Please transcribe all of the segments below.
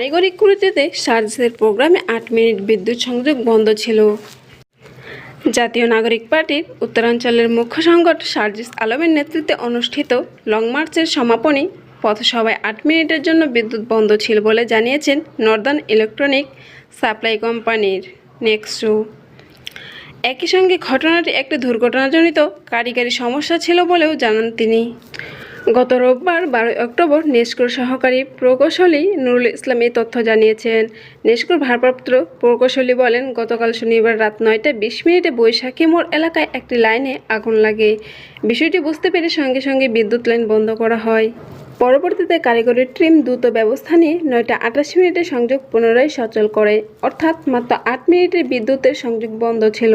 পারিবারিক কুড়িতে সার্জিসের প্রোগ্রামে ৮ মিনিট বিদ্যুৎ সংযোগ বন্ধ ছিল। জাতীয় নাগরিক পার্টির উত্তরাঞ্চলের মুখ্য সংগঠক সার্জিস আলমের নেতৃত্বে অনুষ্ঠিত লং মার্চের সমাপনী পথসভায় ৮ মিনিটের জন্য বিদ্যুৎ বন্ধ ছিল বলে জানিয়েছেন নর্দার্ন ইলেকট্রনিক সাপ্লাই কোম্পানির নেক্সো। একই সঙ্গে ঘটনাটি একটি দুর্ঘটনাজনিত কারিগরি সমস্যা ছিল বলেও জানান তিনি। গত রোববার 12 অক্টোবর নেসকোর সহকারী প্রকৌশলী নুরুল ইসলাম এই তথ্য জানিয়েছেন। নেসকোর ভারপ্রাপ্ত প্রকৌশলী বলেন, গতকাল শনিবার রাত 9:20 বৈশাখী মোড় এলাকায় একটি লাইনে আগুন লাগে। বিষয়টি বুঝতে পেরে সঙ্গে সঙ্গে বিদ্যুৎ লাইন বন্ধ করা হয়। পরবর্তীতে কারিগরি টিম দ্রুত ব্যবস্থা নিয়ে 9:28 সংযোগ পুনরায় সচল করে, অর্থাৎ মাত্র 8 মিনিটের বিদ্যুতের সংযোগ বন্ধ ছিল।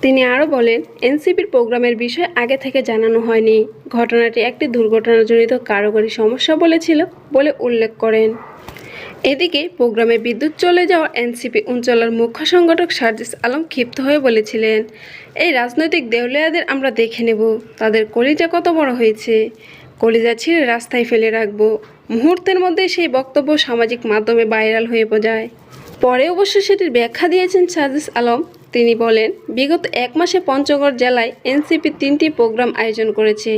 তিনি আরও বলেন, এনসিপির প্রোগ্রামের বিষয়ে আগে থেকে জানানো হয়নি। ঘটনাটি একটি দুর্ঘটনাজনিত কারিগরি সমস্যা বলেছিল বলে উল্লেখ করেন। এদিকে প্রোগ্রামে বিদ্যুৎ চলে যাওয়া এনসিপি অঞ্চলের মুখ্য সংগঠক সার্জিস আলম ক্ষিপ্ত হয়ে বলেছিলেন, এই রাজনৈতিক দেউলিয়াদের আমরা দেখে নেব, তাদের কলিজা কত বড় হয়েছে, কলিজা ছিঁড়ে রাস্তায় ফেলে রাখব। মুহূর্তের মধ্যে সেই বক্তব্য সামাজিক মাধ্যমে ভাইরাল হয়ে যায়। পরে অবশ্য সেটির ব্যাখ্যা দিয়েছেন সার্জিস আলম। তিনি বলেন, বিগত 1 মাসে পঞ্চগড় জেলায় এনসিপি 3টি প্রোগ্রাম আয়োজন করেছে।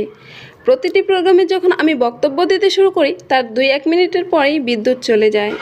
প্রতিটি প্রোগ্রামে যখন আমি বক্তব্য দিতে শুরু করি তার 2-1 মিনিটের পরেই বিদ্যুৎ চলে যায়।